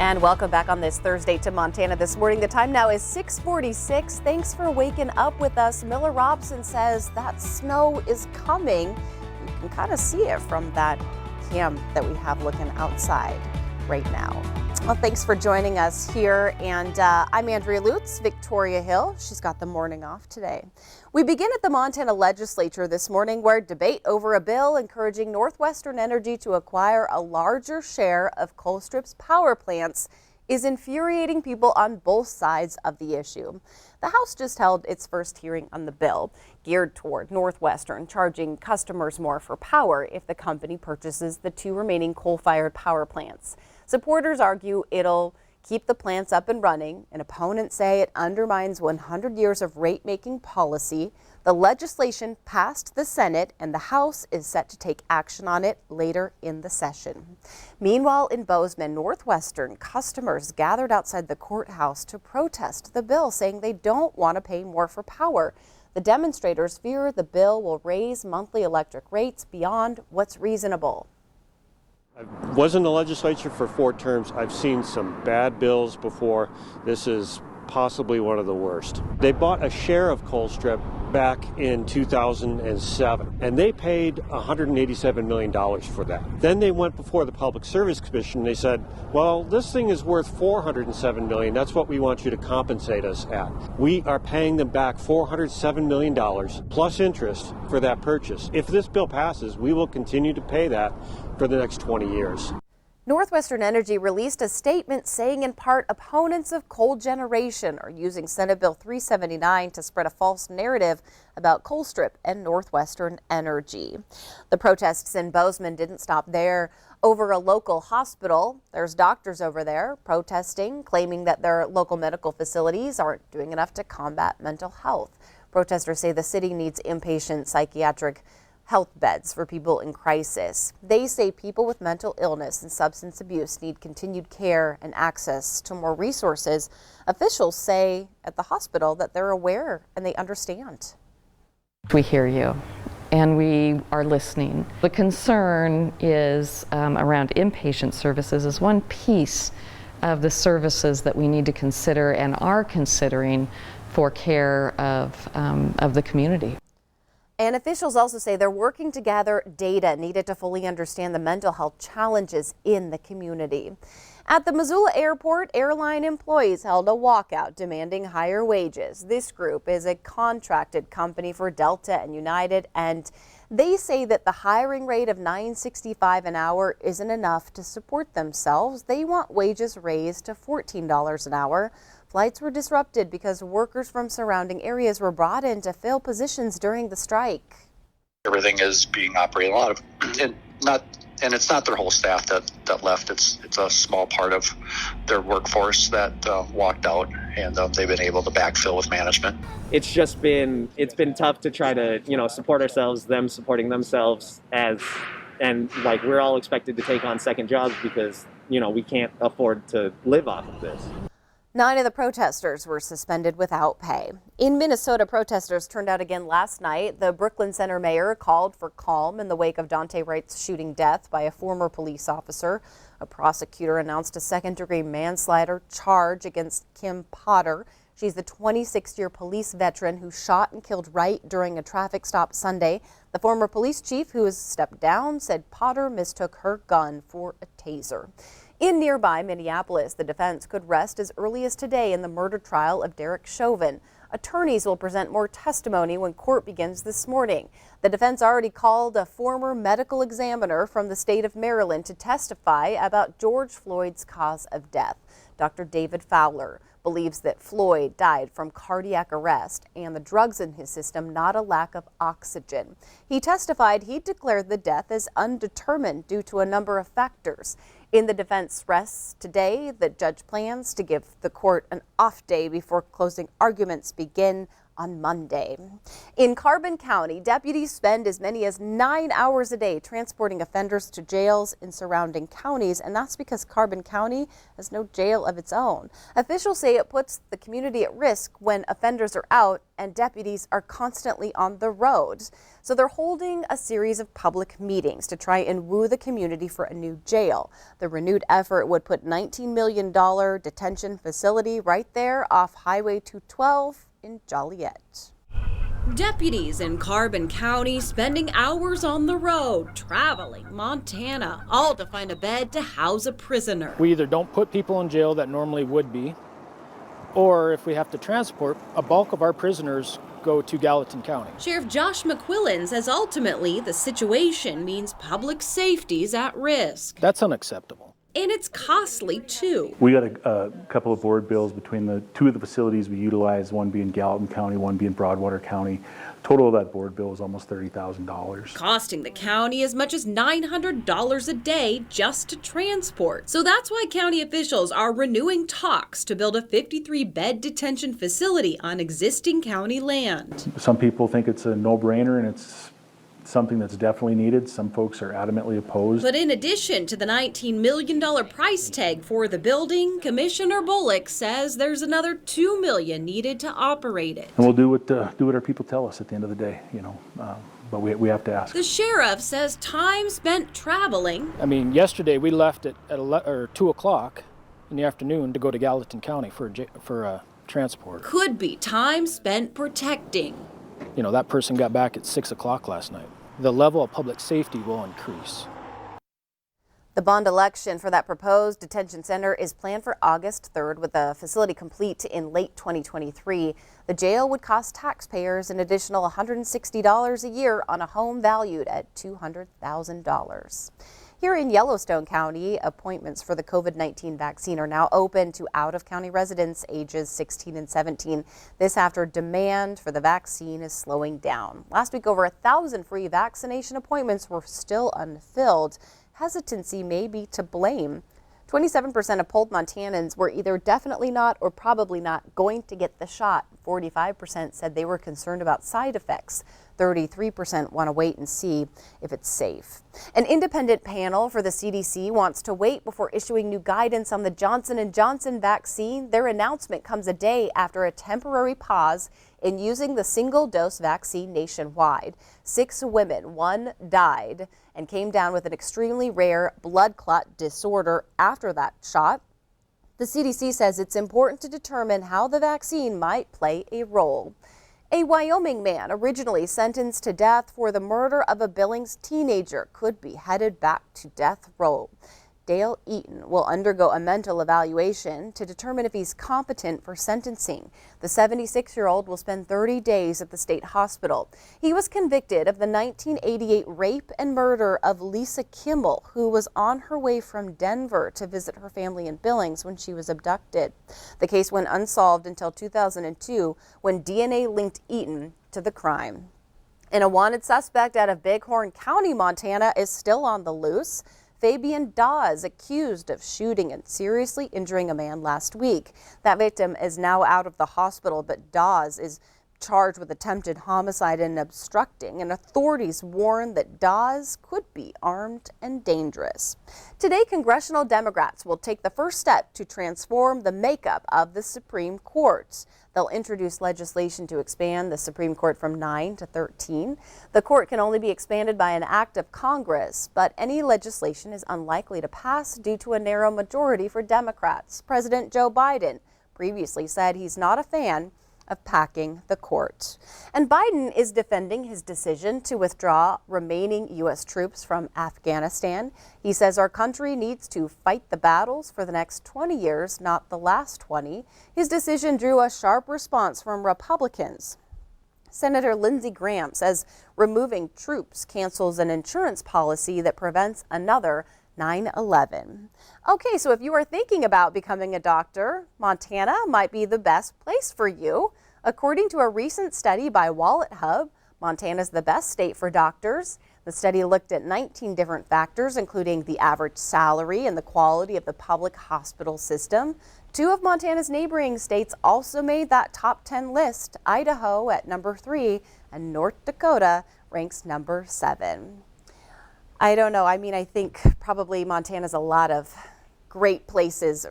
And welcome back on this Thursday to Montana This Morning. The time now is 6:46. Thanks for waking up with us. Miller Robson says that snow is coming. You can kind of see it from that cam that we have looking outside right now. Well, thanks for joining us here. And I'm Andrea Lutz, Victoria Hill. She's got the morning off today. We begin at the Montana legislature this morning, where debate over a bill encouraging Northwestern Energy to acquire a larger share of Colstrip's power plants is infuriating people on both sides of the issue. The House just held its first hearing on the bill, geared toward Northwestern charging customers more for power if the company purchases the two remaining coal-fired power plants. Supporters argue it'll keep the plants up and running, and opponents say it undermines 100 years of rate-making policy. The legislation passed the Senate, and the House is set to take action on it later in the session. Meanwhile, in Bozeman, Northwestern customers gathered outside the courthouse to protest the bill, saying they don't want to pay more for power. The demonstrators fear the bill will raise monthly electric rates beyond what's reasonable. I was in the legislature for 4 terms. I've seen some bad bills before. This is possibly one of the worst. They bought a share of Colstrip back in 2007, and they paid $187 million for that. Then they went before the Public Service Commission and they said, well, this thing is worth $407 million. That's what we want you to compensate us at. We are paying them back $407 million plus interest for that purchase. If this bill passes, we will continue to pay that for the next 20 years. Northwestern Energy released a statement saying in part opponents of coal generation are using Senate Bill 379 to spread a false narrative about Colstrip and Northwestern Energy. The protests in Bozeman didn't stop there. Over a local hospital, there's doctors over there protesting, claiming that their local medical facilities aren't doing enough to combat mental health. Protesters say the city needs inpatient psychiatric health beds for people in crisis. They say people with mental illness and substance abuse need continued care and access to more resources. Officials say at the hospital that they're aware and they understand. We hear you and we are listening. The concern is around inpatient services is one piece of the services that we need to consider and are considering for care of the community. And officials also say they're working to gather data needed to fully understand the mental health challenges in the community. At the Missoula airport, airline employees held a walkout demanding higher wages. This group is a contracted company for Delta and United, and they say that the hiring rate of $9.65 an hour isn't enough to support themselves. They want wages raised to $14 an hour. Flights were disrupted because workers from surrounding areas were brought in to fill positions during the strike. Everything is being operated a lot of, and it's not their whole staff that left. It's a small part of their workforce that walked out, and they've been able to backfill with management. It's been tough to try to support ourselves, them supporting themselves, and we're all expected to take on second jobs because we can't afford to live off of this. 9 of the protesters were suspended without pay. In Minnesota, protesters turned out again last night. The Brooklyn Center mayor called for calm in the wake of Daunte Wright's shooting death by a former police officer. A prosecutor announced a second-degree manslaughter charge against Kim Potter. She's the 26-year police veteran who shot and killed Wright during a traffic stop Sunday. The former police chief, who has stepped down, said Potter mistook her gun for a taser. In nearby Minneapolis, the defense could rest as early as today in the murder trial of Derek Chauvin. Attorneys will present more testimony when court begins this morning. The defense already called a former medical examiner from the state of Maryland to testify about George Floyd's cause of death. Dr. David Fowler believes that Floyd died from cardiac arrest and the drugs in his system, not a lack of oxygen. He testified he declared the death as undetermined due to a number of factors. In the defense rests today, the judge plans to give the court an off day before closing arguments begin on Monday. In Carbon County, deputies spend as many as 9 hours a day transporting offenders to jails in surrounding counties, and that's because Carbon County has no jail of its own. Officials say it puts the community at risk when offenders are out and deputies are constantly on the road. So they're holding a series of public meetings to try and woo the community for a new jail. The renewed effort would put $19 million detention facility right there off Highway 212 in Joliet. Deputies in Carbon County spending hours on the road, traveling Montana, all to find a bed to house a prisoner. We either don't put people in jail that normally would be, or if we have to transport, a bulk of our prisoners go to Gallatin County. Sheriff Josh McQuillan says ultimately the situation means public safety's at risk. That's unacceptable. And it's costly too. We got a couple of board bills between the two of the facilities we utilize, one being Gallatin County, one being Broadwater County. Total of that board bill is almost $30,000. Costing the county as much as $900 a day just to transport. So that's why county officials are renewing talks to build a 53-bed detention facility on existing county land. Some people think it's a no-brainer and it's something that's definitely needed. Some folks are adamantly opposed. But in addition to the $19 million price tag for the building, Commissioner Bullock says there's another $2 million needed to operate it. And we'll do what our people tell us at the end of the day, but we have to ask. The sheriff says time spent traveling. I mean, yesterday we left at 2 o'clock in the afternoon to go to Gallatin County for a transport. Could be time spent protecting. That person got back at 6 o'clock last night. The level of public safety will increase. The bond election for that proposed detention center is planned for August 3rd, with the facility complete in late 2023. The jail would cost taxpayers an additional $160 a year on a home valued at $200,000. Here in Yellowstone County, appointments for the COVID-19 vaccine are now open to out-of-county residents ages 16 and 17. This after demand for the vaccine is slowing down. Last week, over 1,000 free vaccination appointments were still unfilled. Hesitancy may be to blame. 27% of polled Montanans were either definitely not or probably not going to get the shot. 45% said they were concerned about side effects. 33% want to wait and see if it's safe. An independent panel for the CDC wants to wait before issuing new guidance on the Johnson & Johnson vaccine. Their announcement comes a day after a temporary pause in using the single-dose vaccine nationwide. 6 women, 1 died, and came down with an extremely rare blood clot disorder after that shot. The CDC says it's important to determine how the vaccine might play a role. A Wyoming man originally sentenced to death for the murder of a Billings teenager could be headed back to death row. Dale Eaton will undergo a mental evaluation to determine if he's competent for sentencing. The 76-year-old will spend 30 days at the state hospital. He was convicted of the 1988 rape and murder of Lisa Kimmel, who was on her way from Denver to visit her family in Billings when she was abducted. The case went unsolved until 2002 when DNA linked Eaton to the crime. And a wanted suspect out of Bighorn County, Montana, is still on the loose. Fabian Dawes, accused of shooting and seriously injuring a man last week. That victim is now out of the hospital, but Dawes is charged with attempted homicide and obstructing, and authorities warn that Dawes could be armed and dangerous. Today, congressional Democrats will take the first step to transform the makeup of the Supreme Court. They'll introduce legislation to expand the Supreme Court from 9 to 13. The court can only be expanded by an act of Congress, but any legislation is unlikely to pass due to a narrow majority for Democrats. President Joe Biden previously said he's not a fan of packing the court. And Biden is defending his decision to withdraw remaining U.S. troops from Afghanistan. He says our country needs to fight the battles for the next 20 years, not the last 20. His decision drew a sharp response from Republicans. Senator Lindsey Graham says removing troops cancels an insurance policy that prevents another 9/11. Okay, so if you are thinking about becoming a doctor, Montana might be the best place for you. According to a recent study by Wallet Hub, Montana is the best state for doctors. The study looked at 19 different factors, including the average salary and the quality of the public hospital system. 2 of Montana's neighboring states also made that top 10 list. Idaho at number 3 and North Dakota ranks number 7. I don't know. I mean, I think probably Montana's a lot of great places,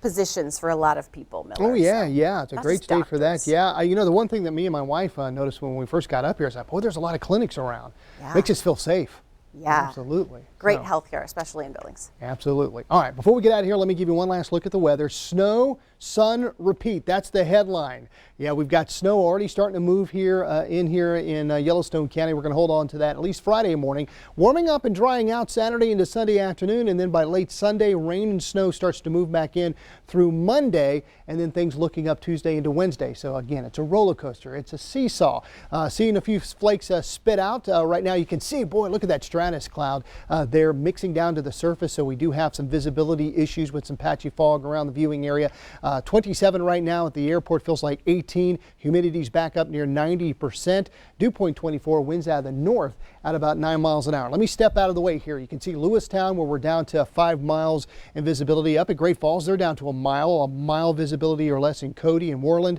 positions for a lot of people, Miller. Oh, yeah, So yeah. It's a not great just state for that. doctors. Yeah. You know, the one thing that me and my wife noticed when we first got up here is that, boy, there's a lot of clinics around. Yeah. Makes us feel safe. Yeah. Absolutely. Great So, healthcare, especially in Billings. Absolutely. All right, before we get out of here, let me give you one last look at the weather. Snow, sun, repeat. That's the headline. Yeah, we've got snow already starting to move here in Yellowstone County. We're going to hold on to that at least Friday morning. Warming up and drying out Saturday into Sunday afternoon, and then by late Sunday, rain and snow starts to move back in through Monday, and then things looking up Tuesday into Wednesday. So again, it's a roller coaster. It's a seesaw. Seeing a few flakes spit out right now. You can see, boy, look at that stratus cloud. They're mixing down to the surface, so we do have some visibility issues with some patchy fog around the viewing area. 27 right now at the airport, feels like 18. Humidity's back up near 90%. Dew point 24, winds out of the north at about 9 miles an hour. Let me step out of the way here. You can see Lewistown, where we're down to 5 miles in visibility. Up at Great Falls, they're down to a mile visibility or less in Cody and Worland.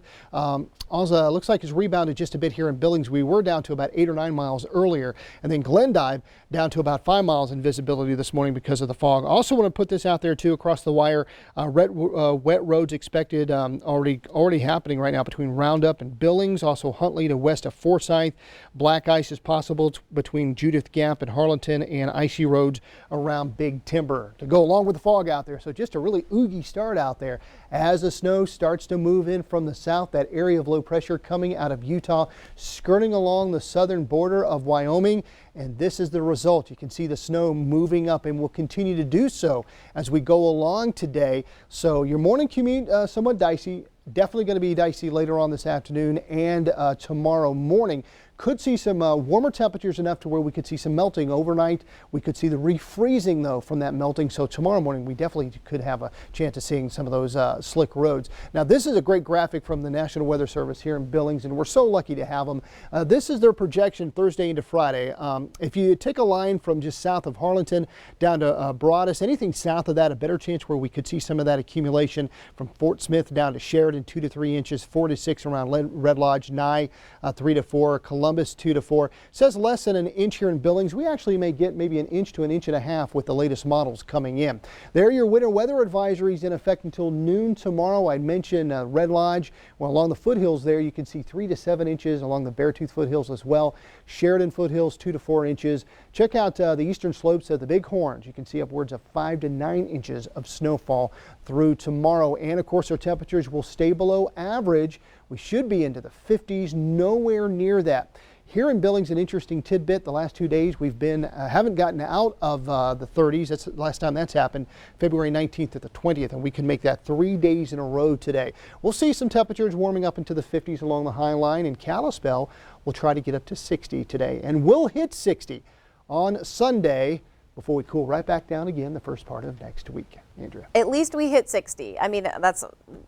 Also, looks like it's rebounded just a bit here in Billings. We were down to about 8 or 9 miles earlier. And then Glendive down to about 5 miles in visibility this morning because of the fog. Also want to put this out there too across the wire. Wet roads expected already happening right now between Roundup and Billings. Also Huntley to west of Forsyth. Black ice is possible between Judith Gap and Harlanton, and icy roads around Big Timber to go along with the fog out there. So just a really oogie start out there as the snow starts to move in from the south. That area of low pressure coming out of Utah, skirting along the southern border of Wyoming. And this is the result. You can see the snow moving up and will continue to do so as we go along today. So your morning commute, somewhat dicey. Definitely going to be dicey later on this afternoon and tomorrow morning. Could see some warmer temperatures enough to where we could see some melting overnight. We could see the refreezing though from that melting. So tomorrow morning we definitely could have a chance of seeing some of those slick roads. Now this is a great graphic from the National Weather Service here in Billings, and we're so lucky to have them. This is their projection Thursday into Friday. If you take a line from just south of Harlanton down to Broadus, anything south of that, a better chance where we could see some of that accumulation from Fort Smith down to Sheridan, 2 to 3 inches, 4 to 6 around Red Lodge, Nye, 3 to 4, Columbus 2 to 4. Says less than an inch here in Billings. We actually may get maybe an inch to an inch and a half with the latest models coming in. There are your winter weather advisories in effect until noon tomorrow. I mentioned Red Lodge. Well, along the foothills there, you can see 3 to 7 inches along the Beartooth foothills as well. Sheridan foothills 2 to 4 inches. Check out the eastern slopes of the Big Horns. You can see upwards of 5 to 9 inches of snowfall through tomorrow. And of course, our temperatures will stay below average. We should be into the 50s, nowhere near that. Here in Billings, an interesting tidbit. The last 2 days we've been haven't gotten out of the 30s. That's the last time that's happened, February 19th to the 20th, and we can make that 3 days in a row today. We'll see some temperatures warming up into the 50s along the High Line, and Kalispell will try to get up to 60 today, and we'll hit 60 on Sunday before we cool right back down again the first part of next week. Andrea. At least we hit 60. I mean,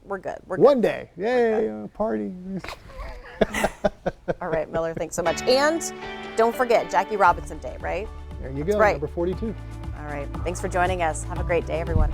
we're good. We're good. One day. Yay, party. All right, Miller, thanks so much. And don't forget Jackie Robinson Day, right? There you go, right. number 42. All right, thanks for joining us. Have a great day, everyone.